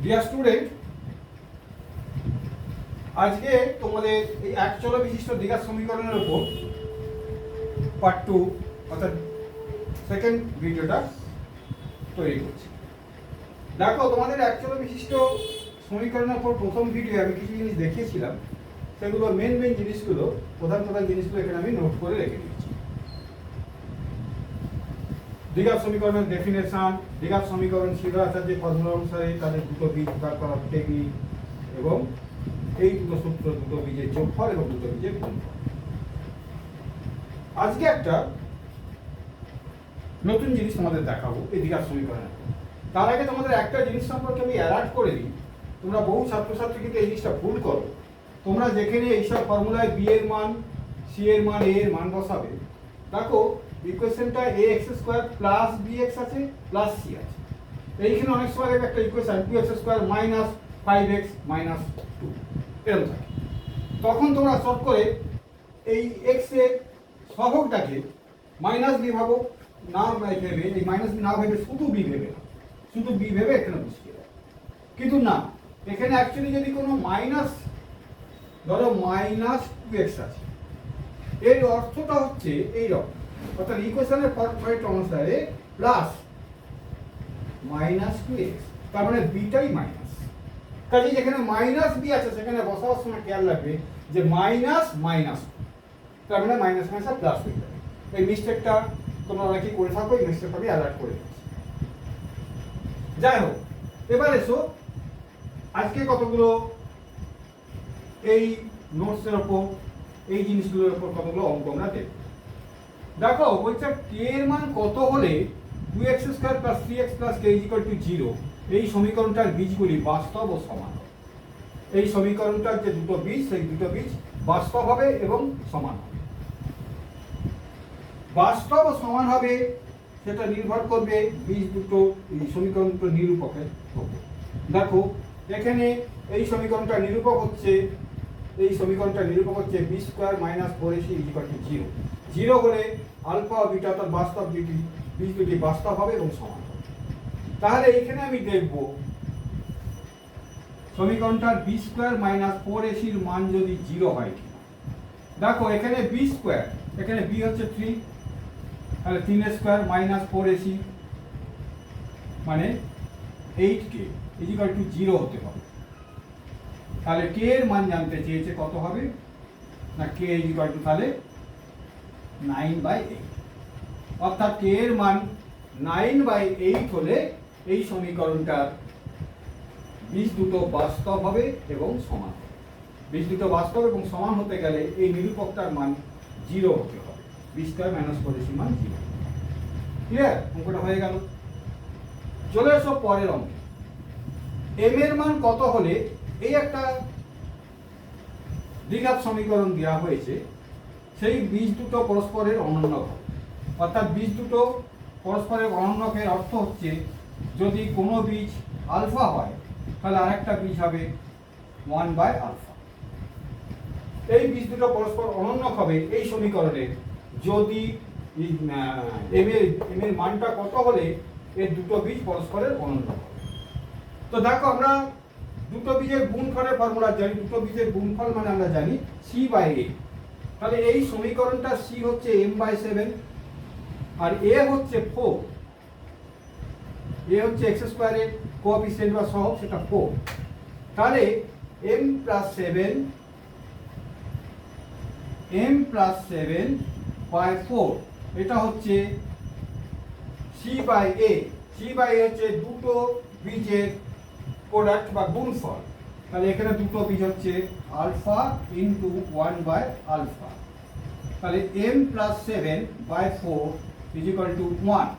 Dear student, আজকে তোমাদের এই এক চল বিশিষ্ট দ্বিঘাত সমীকরণের উপর পার্ট 2 অর্থাৎ সেকেন্ড ভিডিওটা তৈরি করছি। দেখো, তোমাদের এক চল বিশিষ্ট সমীকরণের উপর প্রথম ভিডিও আমি কিছু জিনিস দেখিয়েছিলাম, সেগুলো মেন জিনিসগুলো, প্রধান জিনিসগুলো এখানে আমি নোট করে রেখে দিয়েছি। দ্বিঘাত সমীকরণের ডেফিনেশন, দ্বিঘাত সমীকরণ শ্রীধরাচার্যের ফর্মুলা অনুসারে তাদের দুটো বীজ বার করার টেকনিক, এবং এই দুটো সূত্র, দুটো বীজের যোগফল এবং দুটো বীজের গুণফল। আজকে একটা নতুন জিনিস তোমাদের দেখাবো এই দ্বিঘাত সমীকরণে। তার আগে তোমাদের একটা জিনিস সম্পর্কে আমি অ্যালার্ট করে দিই। তোমরা বহু ছাত্রছাত্রী কিন্তু এই জিনিসটা ভুল করো। তোমরা যেখানে এইসব ফর্মুলায় বি এর মান, সি এর মান, এ এর মান বসাবে, দেখো ইকুয়েশনটা A X square plus B X আছে প্লাস সি আছে। এইখানে অনেক সময় একটা equation two X square minus 5x minus 2 এরকম থাকে। তখন তোমরা শর্ট করে এই এক্স এর সহগটাকে মাইনাস বি ভাবো, না ভেবে, এই মাইনাস বি না ভেবে শুধু বি ভেবে, শুধু বি ভেবে এখানে বসিয়ে দেয়। কিন্তু না, এখানে অ্যাকচুয়ালি যদি কোনো মাইনাস, ধরো মাইনাস 2x আছে, এর অর্থটা হচ্ছে এই রকম, অর্থাৎ ইকুয়েশনের ফর্মেট অনুসারে প্লাস মাইনাস 2x, তার মানে বিটাই মাইনাস। কাজে যেখানে মাইনাস বি আছে সেখানে বসাবার সময় খেয়াল রাখবে যে মাইনাস মাইনাস, তার মানে মাইনাস মাইনাস প্লাস হয়ে যাবে। এই মিস্টেকটা তোমরা অনেকেই করে থাকো, এই মিস্টেকটা আমি অ্যালার্ট করে দিচ্ছি। যাই হোক, এবার এসো আজকে কতগুলো এই নোটসের ওপর, এই জিনিসগুলোর ওপর কতগুলো অঙ্ক আমরা দেখব। দেখো বলছে কে এর মান কত হলে 2x square plus 3x plus k equal to 0 এই সমীকরণটার বীজগুলি বাস্তব ও সমান হবে। এই সমীকরণটার যে দুটো বীজ, সেই দুটো বীজ বাস্তব হবে এবং সমান হবে। বাস্তব ও সমান হবে সেটা নির্ভর করবে বীজ দুটো, এই সমীকরণ দুটো নিরূপকের উপর। দেখো এখানে এই সমীকরণটা নিরূপক হচ্ছে, এই সমীকরণটা নিরূপক হচ্ছে B square minus 4ac equal to 0। 0 হলে আলফা ও বিটা অর্থাৎ বাস্তব দুটি বীজ দুটি বাস্তব হবে এবং সমান হবে। তাহলে এইখানে আমি দেখব সমীকরণটার বি স্কোয়ার মাইনাস 4ac এর মান যদি 0 হয় কিনা। দেখো এখানে বি স্কোয়ার, এখানে বি হচ্ছে 3, তাহলে 3 স্কোয়ার মাইনাস 4ac মানে 8k ইকুয়াল টু 0 হতে হবে। তাহলে কে এর মান জানতে চেয়েছে, কত হবে না, কে ইকুয়াল টু তাহলে 9/8, অর্থাৎ কে এর মান 9/8 হলে এই সমীকরণটার বীজ দুটো বাস্তব হবে এবং সমান হবে। বীজ দুটো বাস্তব এবং সমান হতে গেলে এই নিরূপকটার মান 0 হতে হবে, বি স্কয়ার মাইনাস 4ac মান 0। ক্লিয়ার? অঙ্কটা হয়ে গেল। চলে এসো পরের অঙ্কে। এম এর মান কত হলে, এই একটা দ্বিঘাত সমীকরণ দেওয়া হয়েছে, সেই বীজ দুটো পরস্পরের অনন্যক হবে। অর্থাৎ বীজ দুটো পরস্পরের অনন্যকের অর্থ হচ্ছে যদি কোনো বীজ আলফা হয় তাহলে আরেকটা বীজ হবে 1/আলফা। এই বীজ দুটো পরস্পর অনন্যক হবে এই সমীকরণে যদি এম এর মানটা কত হলে এর দুটো বীজ পরস্পরের অনন্যক হবে। তো দেখো আমরা দুটো বীজের গুণফলের ফর্মুলা জানি, দুটো বীজের গুণফল মানে আমরা জানি c/a। তাহলে এই সমীকরণটা c হচ্ছে m/7 আর a হচ্ছে 4, a হচ্ছে x স্কয়ারের কোএফিসিয়েন্ট বা সহগ, সেটা 4। তাহলে m + 7/4 এটা হচ্ছে c/a। c/a হচ্ছে দুটো বীজের প্রোডাক্ট বা গুণফল। তাহলে এখানে দুটো বীজ হচ্ছে আলফা ইন্টু 1/আলফা। তাহলে m + 7/4 ইকুয়াল টু 1।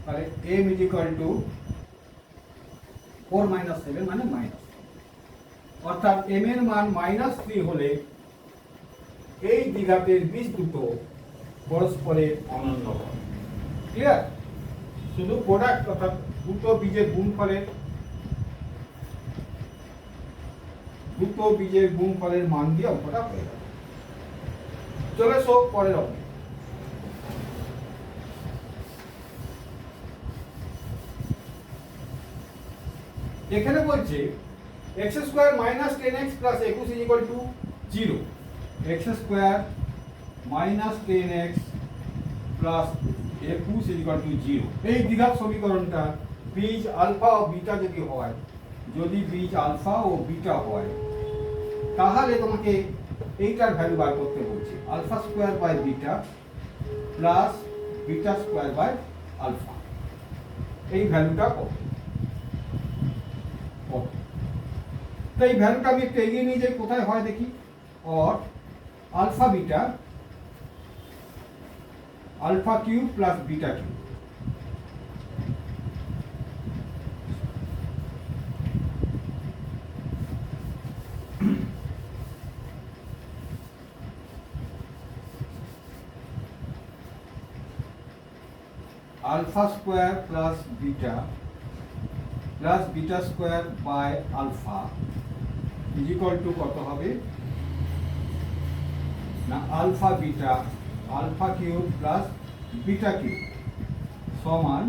তাহলে m ইকুয়াল টু 4 - 7 মানে মাইনাস, অর্থাৎ m এর মান -3 হলে এই দ্বিঘাতের বীজ দুটো পরস্পরের অনন্য হবে। ক্লিয়ার? শুধু প্রোডাক্ট অর্থাৎ দুটো বীজের গুণফলের মান দিয়ে অঙ্কটা হয়ে যাবে। চলে এসো পরের অঙ্কে। এখানে বলছে x square minus 10x plus 21 is equal to 0। x square minus 10x plus 21 is equal to 0। এই দ্বিঘাত সমীকরণটা বীজ আলফা ও বিটা যদি হয়, যদি বীজ আলফা ও বিটা হয়, তাহলে তোমাকে এইটার ভ্যালু বার করতে বলছে, alpha square by beta plus beta square by alpha. এই ভ্যালুটা কত? তো এই ভ্যালুটা আমি একটু এগিয়ে নিয়ে যাই, কোথায় হয় দেখি। Or alpha beta, alpha cube plus beta cube, alpha square plus beta square by alpha is equal to কত হবে না, alpha beta alpha cube plus beta cube সমান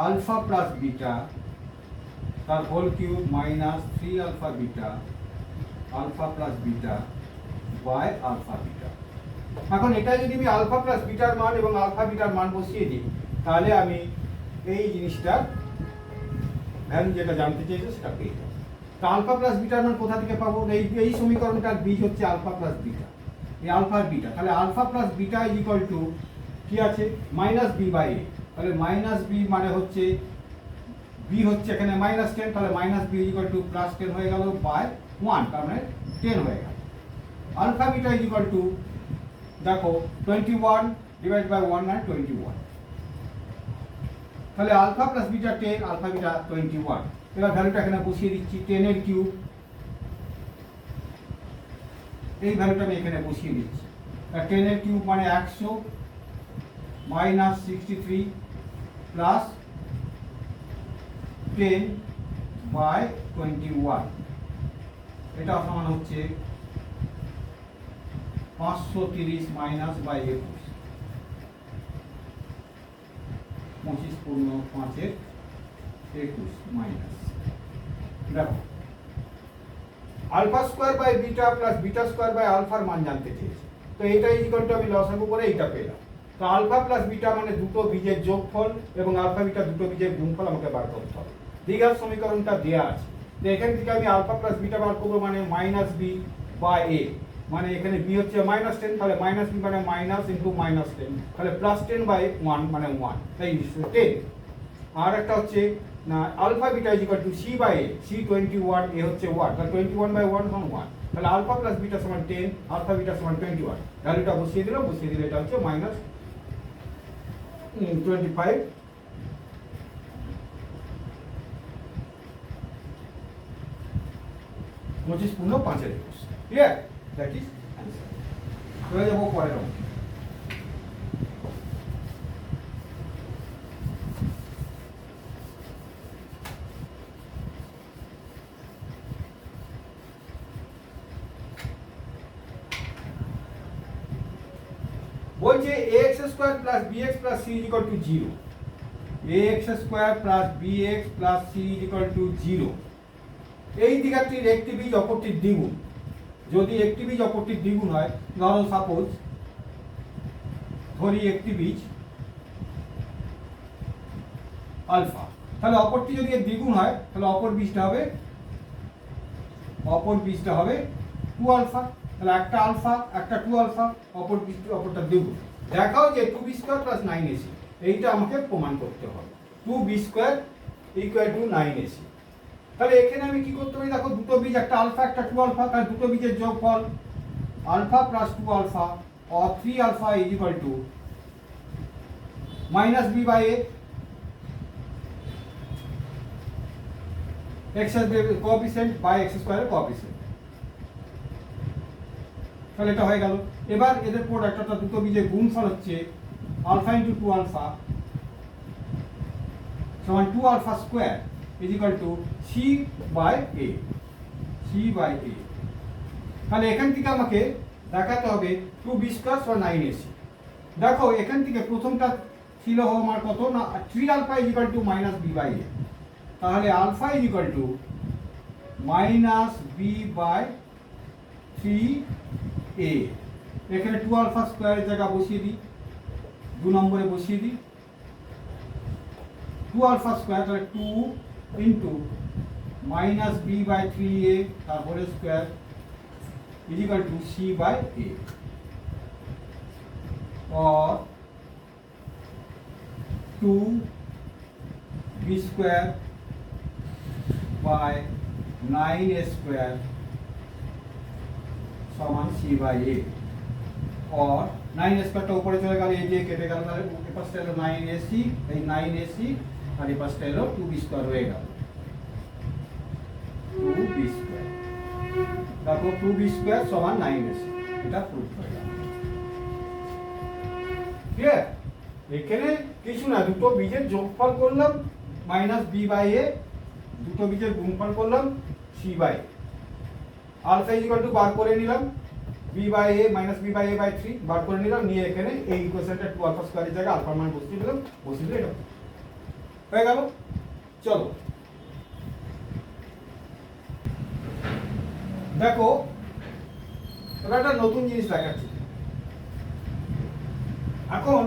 আলফা প্লাস বিটা তার whole cube minus 3 alpha beta alpha plus beta by alpha beta. এখন এটা যদি আমি alpha plus bitter মান এবং আলফা বিটার মান বসিয়ে দিই, তাহলে আমি এই জিনিসটা ভ্যালু যেটা জানতে চাইছো সেটা পেয়ে যাবো। তো আলফা প্লাস বিটার মান কোথা থেকে পাবো? এই সমীকরণটার বীজ হচ্ছে আলফা প্লাস বিটা, এই আলফা আর বিটা। তাহলে alpha plus beta is equal to কি আছে, মাইনাস বি বাই এ। তাহলে মাইনাস বি মানে হচ্ছে বি হচ্ছে এখানে মাইনাস 10, তাহলে minus B is equal to plus 10 হয়ে গেল বাই 1, তার মানে 10 হয়ে গেল। Alpha beta is equal to দেখো 21 ডিভাইড বাই 1 মানে 21। তাহলে alpha plus beta 10, alpha beta 21। এবার ভ্যালুটা এখানে বসিয়ে দিচ্ছি, 10 এর কিউব, এই ভ্যালুটা আমি এখানে বসিয়ে দিচ্ছি। 10 এর কিউব মানে 100 মাইনাস 63 প্লাস 10 বাই 21, এটা সমান হচ্ছে 530 মাইনাস বাই 21, 25 পূর্ণ 5 এর 21 মাইনাস। দেখো alpha square by beta plus beta square by আলফার মান জানতে চেয়েছি, তো এইটা ইকুয়াল আমি লসাগু করে এইটা পেলাম। তো আলফা প্লাস বিটা মানে দুটো বীজের যোগফল এবং আলফা বিটা দুটো বীজের গুণফল আমাকে বার করতে হবে। দ্বিঘাত সমীকরণটা দেওয়া আছে, তো এখান থেকে আমি আলফা প্লাস বিটা বার করবো, মানে মাইনাস বি বাই এ, মানে এখানে বি হচ্ছে মাইনাস 10, তাহলে মাইনাস বি মানে মাইনাস ইন্টু মাইনাস 10, তাহলে প্লাস 10 বাই 1 মানে 1, তাই 10। আর একটা হচ্ছে না alpha beta is equal to C by A, C 21, A হচ্ছে 1, তাহলে 21 বাই 1 সমান 1, তাহলে আলফা প্লাস বিটা সমান 10, আলফা বিটা সমান 21। ভ্যালুটা বসিয়ে দিলে এটা হচ্ছে মাইনাস 25 25 পূর্ণ 5 এর 21। ক্লিয়ার? That is answer. চলে যাবো পরের অঙ্ক। বলছে ax square plus bx plus c is equal to 0। ax square plus bx plus c is equal to 0। এই দ্বিঘাতটির একটি বীজ অপরটির দ্বিগুণ। যদি একটি বীজ অপরটির দ্বিগুণ হয়, ধরো সাপোজ ধরি একটি বীজ আলফা, তাহলে অপরটি যদি এর দ্বিগুণ হয়, তাহলে অপর বীজটা হবে 2 আলফা। তাহলে একটা আলফা একটা 2 আলফা, অপরটা দ্বিগুণ। দেখাও যে 2b স্কয়ার প্লাস 9ac, এইটা আমাকে প্রমাণ করতে হবে। 2b square equal to 9ac। তাহলে এখানে আমি কি করতে পারি, দেখো দুটো বীজ, একটা আলফা একটা 2 আলফা, তাহলে দুটো বীজের যোগফল alpha plus 2 alpha or 3 alpha is equal to minus B by A, x এর কোএফিসিয়েন্ট বাই x স্কয়ারের কোএফিসিয়েন্ট। তাহলে এটা হয়ে গেল। এবার এদের প্রোডাক্ট অর্থাৎ দুটো বীজের গুণফল হচ্ছে আলফা ইনটু 2 আলফা সমান 2 alpha square is equal to c by a, c by a। তাহলে এখান থেকে আমাকে দেখাতে হবে 2b স্কয়ার সমান 9ac। দেখো এখান থেকে প্রথমটা ছিল আমার কত না 3 alpha is equal to minus B by A, তাহলে alpha is equal to minus B by 3a। এখানে 2 আলফা স্কোয়ারের জায়গা বসিয়ে দিই, 2 নম্বরে বসিয়ে দিই 2 আলফা স্কোয়ার, তাহলে 2 into minus B by 3a তারপরে square is equal to c by a, और 2b square by 9a square समान c बाई a, और 9a स्क्वायर ऊपर चले गल ए जे केटे गल তাহলে এ পাশে হলো 9ac, এই 9ac আর এই পাশে হলো 2b স্কয়ার হয়ে গেল 2b স্কয়ার, তারপর 2b স্কয়ার সমান 9ac, এটা প্রুফ হয়ে গেল। ক্লিয়ার? এখানে কিছু না, দুটো বীজের যোগফল করলাম মাইনাস বি বাই এ, দুটো বীজের গুণফল করলাম C by, alpha is equal to বার করে নিলাম B by A minus B by A by 3 বার করে নিলাম, নিয়ে এখানে এই ইকুয়েশনটা 2 আলফা স্কয়ারের জায়গায় আলফার মান বসিয়ে দিলাম, বসিয়ে দিলে এটা হয়ে গেল। চলো দেখো এবার একটা নতুন জিনিস দেখাচ্ছি। এখন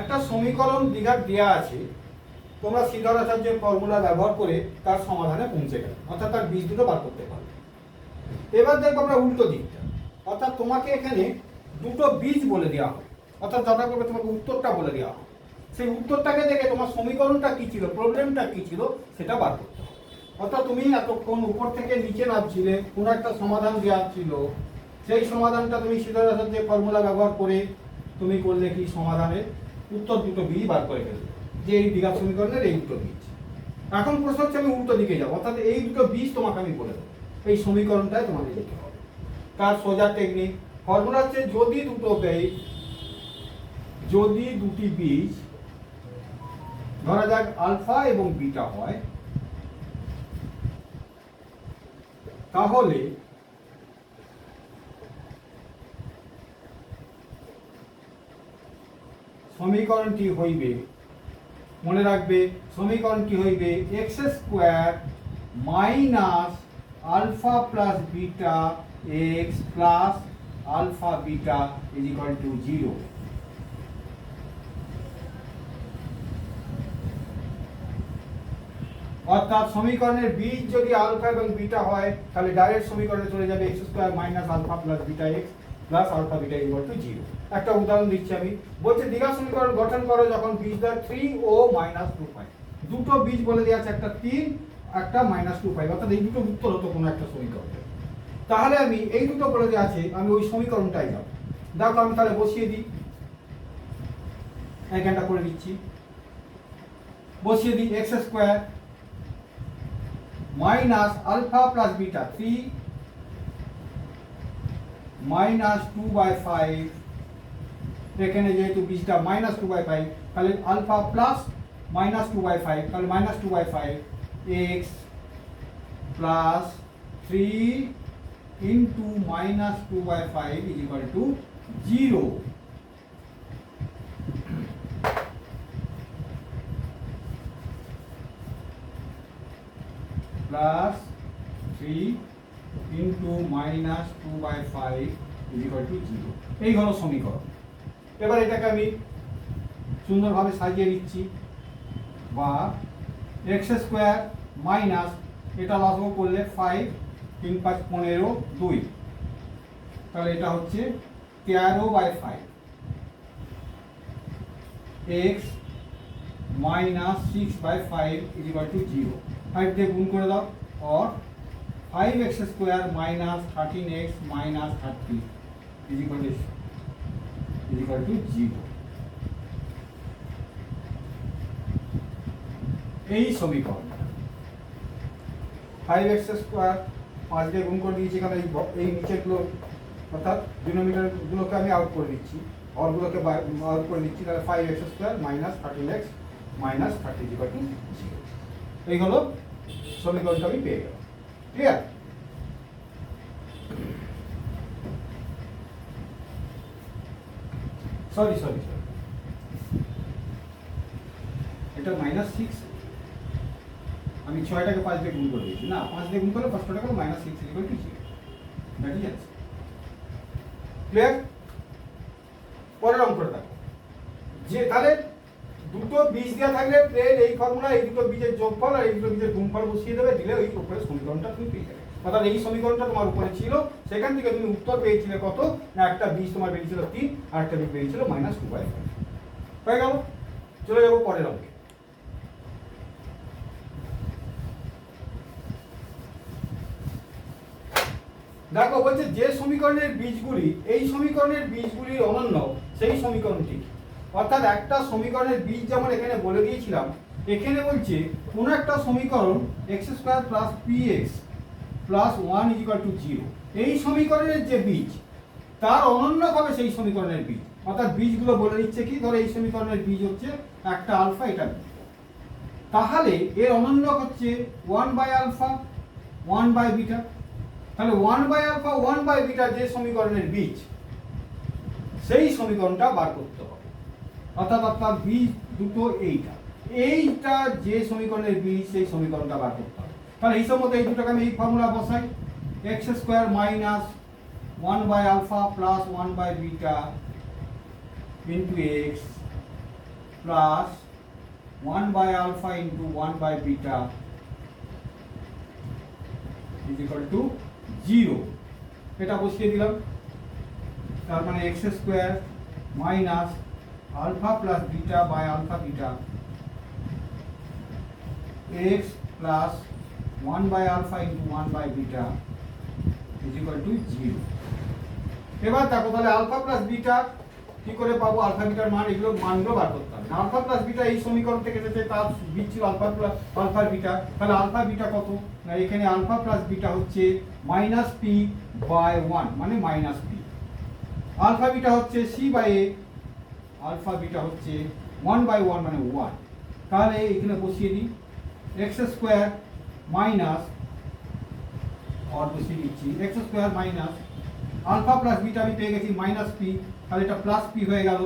একটা সমীকরণ দ্বিঘাত দেওয়া আছে, তোমরা শ্রীধর আচার্যের ফর্মুলা ব্যবহার করে তার সমাধানে পৌঁছে গেলে, অর্থাৎ তার বীজ দুটো বার করতে পারবে। এবার দেখবো আমরা উল্টো দিকটা, অর্থাৎ তোমাকে এখানে দুটো বীজ বলে দেওয়া হবে, অর্থাৎ যথা করবে তোমাকে উত্তরটা বলে দেওয়া হবে, সেই উত্তরটাকে দেখে তোমার সমীকরণটা কি ছিল, প্রবলেমটা কি ছিল সেটা বার করতে হবে। অর্থাৎ তুমি এতক্ষণ উপর থেকে নিচে নামছিলে, কোনো একটা সমাধান দেওয়া ছিল, সেই সমাধানটা তুমি শ্রীধর আচার্যের ফর্মুলা ব্যবহার করে তুমি করলে কি সমাধানের উত্তর দুটো বীজ বার করে ফেলবে, যে এই দ্বিঘাত সমীকরণের এই দুটো বীজ। এখন প্রশ্ন হচ্ছে আমি উল্টো দিকে যাবো, অর্থাৎ এই দুটো বীজ তোমাকে আমি বলে দেবো, এই সমীকরণটাই তোমাকে লিখতে হবে। তার সোজা টেকনিক ফর্মুলা হচ্ছে যদি দুটি বীজ ধরা যাক আলফা এবং বিটা হয়, তাহলে সমীকরণটি হইবে, মনে রাখবে সমীকরণটি হইবে x square minus alpha plus beta x plus alpha beta is equal to 0। অর্থাৎ সমীকরণের বীজ যদি আলফা এবং বিটা হয় তাহলে ডাইরেক্ট সমীকরণে চলে যাবে x square minus alpha plus beta x plus alpha beta equal to 0। একটা উদাহরণ দিচ্ছি আমি, বলছে দ্বিঘাত সমীকরণ গঠন করো যখন বীজ দ্বয় 3 ও -2π, দুটো বীজ বলে দেওয়া আছে, একটা 3 একটা -2π, অর্থাৎ এই দুটো উত্তর হতো কোনো একটা সমীকরণ। তাহলে আমি এই দুটো বলে দেওয়া আছে, আমি ওই সমীকরণটাই যাব। দেখো আমি তাহলে বসিয়ে দিই, এখানটা করে দিচ্ছি, বসিয়ে দিই x square minus alpha plus beta 3 minus 2/5, এখানে যেহেতু বীজটা -2/5 তাহলে আলফা প্লাস -2/5, তাহলে -2/5 x plus 3 into -2/5 is equal to 0। Plus 3 into -2/5 is equal to 0। এই হলো সমীকরণ। এবার এটাকে আমি সুন্দরভাবে সাজিয়ে দিচ্ছি, বা এক্স স্কোয়ার মাইনাস এটা লসাগু করলে 5 3 5 15 2, তাহলে এটা হচ্ছে 13/5 x minus 6/5 is equal to 0। 5 দিয়ে গুণ করে দাও, और 5x square minus 13x minus 30 is equal to 0। এই সমীকরণ 5x স্কোয়ার 5 দিয়ে গুণ করে দিয়েছি, কারণ এই নিচেগুলো অর্থাৎ ডিনোমিনেটর গুলোকে আমি আউট করে দিচ্ছি, হরগুলোকে আউট করে দিচ্ছি, তাহলে 5x square minus 13x minus 30 equal to 0। এই হলো সমীকরণটা আমি পেয়ে গেলাম। ক্লিয়ার? সরি এটা -6, আমি 6টাকে 5 দিয়ে গুণ করে দিয়েছি, না 5 দিয়ে গুণ করলে ফার্স্টটা টাকা -6 equal to 0, that is answer. Clear? পরের অঙ্কটা দেখো, যে তাহলে দুটো বীজ দেওয়া থাকলে প্লেন এই ফর্মুলা, এই দুটো বীজের যোগফল আর এই দুটো বীজের গুণফল বসিয়ে দেবে, দিলে ওই উপরে সমীকরণটা তুমি পেয়ে যাবে। অর্থাৎ এই সমীকরণটা তোমার উপরে ছিল, সেখান থেকে তুমি উত্তর পেয়েছিলে কত, না একটা বীজ তোমার বেরিয়েছিল 3 আর একটা বীজ বেরিয়েছিল -2/5। হয়ে গেল। চলে যাবো পরের অঙ্কে। দেখো বলছে যে সমীকরণের বীজগুলি, এই সমীকরণের বীজগুলি অনন্য সেই সমীকরণটি। অর্থাৎ একটা সমীকরণের বীজ যেমন এখানে বলে দিয়েছিলাম, এখানে বলছে কোন একটা সমীকরণ x² + px + 1 = 0, এই সমীকরণের যে বীজ তার অনন্য হবে সেই সমীকরণের বীজ। অর্থাৎ বীজগুলো বলে দিচ্ছে কি, ধরো এই সমীকরণের বীজ হচ্ছে একটা আলফা, এটা বীজ, তাহলে এর অনন্য হচ্ছে 1/α 1/β। তাহলে 1/α 1/β যে সমীকরণের বীজ, সেই সমীকরণটা বার করতে হবে। অর্থাৎ বীজ দুটো এইটা যে সমীকরণের বীজ, সেই সমীকরণটা বার করতে হবে। তাহলে এই সম্বন্ধে এই দুটোকে আমি এই ফর্মুলা বসাই, x² - 1/α + 1/β into x plus 1/α into 1/β is equal to 0। এটা বসিয়ে দিলাম, তার মানে x² - α + β by α β x plus 1/α into 1/β is equal to 0। এবার দেখো তাহলে আলফা প্লাস বিটা কি করে পাবো, আলফা বিটার মান, এগুলো মানগুলো বার করতে হবে। আলফা প্লাস বিটা এই সমীকরণ থেকে এসেছে, তার বীজ ছিল আলফা বিটা, তাহলে আলফা বিটা কত, না এখানে আলফা প্লাস বিটা হচ্ছে -p/1 মানে -p, আলফা বিটা হচ্ছে c/a, আলফা বিটা হচ্ছে 1/1 মানে 1। তাহলে এখানে বসিয়ে দিই x² মাইনাস, আর বসিয়ে দিচ্ছি x² minus alpha plus beta আমি পেয়ে গেছি -p, তাহলে এটা +p হয়ে গেল,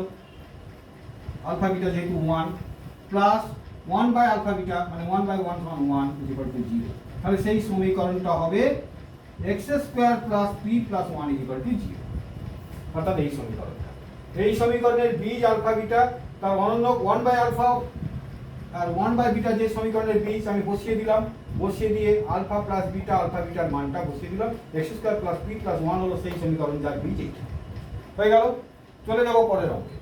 আলফা বিটা যেহেতু 1 প্লাস 1/α বিটা মানে 1/1 সমান 1 is equal to 0। তাহলে সেই সমীকরণটা হবে x² + p + 1 is equal to 0। অর্থাৎ এই সমীকরণটা, এই সমীকরণের বীজ আলফা বিটা, তার অনন্য 1/α আর 1/β যে সমীকরণের বীজ আমি বসিয়ে দিলাম, বসিয়ে দিয়ে আলফা প্লাস বিটা, আলফা বিটার মানটা বসিয়ে দিলাম, x² + p + 1 হলো সেই সমীকরণ যার বীজ এইটা। হয়ে গেল। চলে যাব পরের অঙ্কে।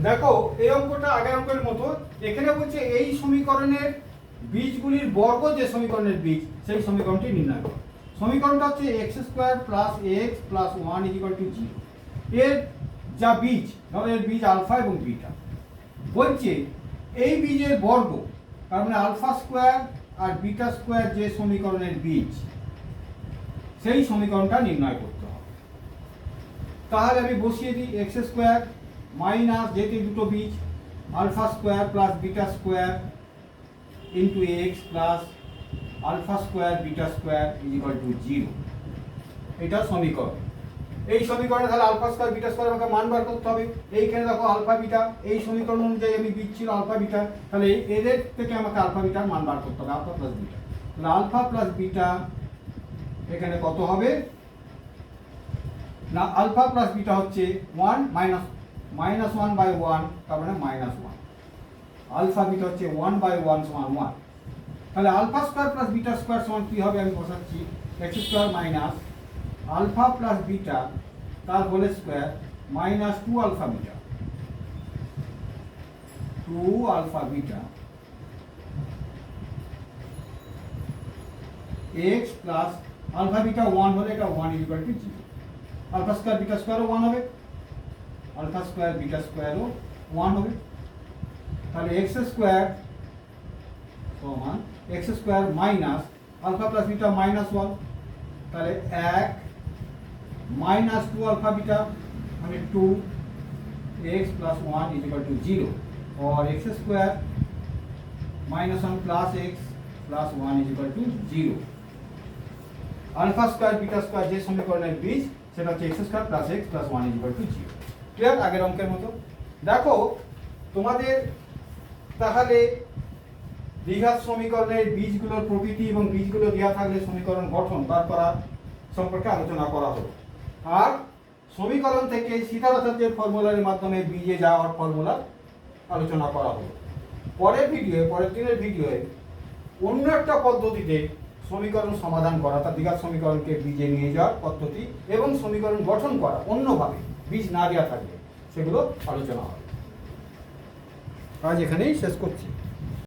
দেখো এই অঙ্কটা আগের অঙ্কের মতো, এখানে বলছে এই সমীকরণের বীজগুলির বর্গ যে সমীকরণের বীজ, সেই সমীকরণটি নির্ণয় করো। সমীকরণটা হচ্ছে x² + x + 1 is equal to 0। এর যা বীজ, ধরো এর বীজ আলফা এবং বিটা, বলছে এই বীজের বর্গ, তার মানে α² আর β² যে সমীকরণের বীজ, সেই সমীকরণটা নির্ণয় করতে হবে। তাহলে আমি বসিয়ে দিই x² মাইনাস, যেহেতু দুটো বীজ, α² + β² into x plus α² β² is equal to 0। এটা সমীকরণ। এই সমীকরণে তাহলে α² β² আমাকে মান বার করতে হবে। এইখানে দেখো আলফা বিটা, এই সমীকরণ অনুযায়ী আমি বীজ ছিল আলফা বিটা, তাহলে এদের থেকে আমাকে আলফা বিটার মান বার করতে হবে, আলফা প্লাস বিটা। তাহলে আলফা প্লাস বিটা এখানে কত হবে, না আলফা প্লাস বিটা হচ্ছে 1 -1/1, তার মানে -1। আলফা বিটা হচ্ছে 1/1 সমান 1। তাহলে α² + β² সমান কি হবে, আমি বসাচ্ছি x² minus alpha plus beta তার whole square minus 2α beta, 2α beta x plus alpha beta 1 হলে এটা 1 is equal to 0। Alpha square beta স্কয়ারও 1 হবে, আলফা স্কয়ার বিটা স্কয়ারও 1 হবে। তাহলে x² সমান x² minus alpha plus beta -1, তাহলে 1 माइनस 2α बीटा মানে 2 x plus 1 is equal to 0 और x² minus 1 plus x plus 1 is equal to 0। Alpha square beta square যে সমীকরণের বীজ সেটা হচ্ছে x² plus x plus 1 is equal to 0। Clear? আগের অঙ্কের মতো। দেখো তোমাদের তাহলে দ্বিঘাত সমীকরণের বীজগুলোর প্রকৃতি এবং বীজগুলো দেওয়া থাকলে সমীকরণ গঠন বার করা সম্পর্কে আলোচনা করা হলো। আর সমীকরণ থেকে সীতারাচার্যের ফর্মুলার মাধ্যমে বীজে যাওয়ার ফর্মুলা আলোচনা করা হলো। পরের দিনের ভিডিওয়ে অন্য একটা পদ্ধতিতে সমীকরণ সমাধান করা, অর্থাৎ দ্বিঘাত সমীকরণকে বীজে নিয়ে যাওয়ার পদ্ধতি এবং সমীকরণ গঠন করা অন্যভাবে বীজ না দেওয়া থাকবে, সেগুলো আলোচনা হবে। আজ এখানেই শেষ করছি।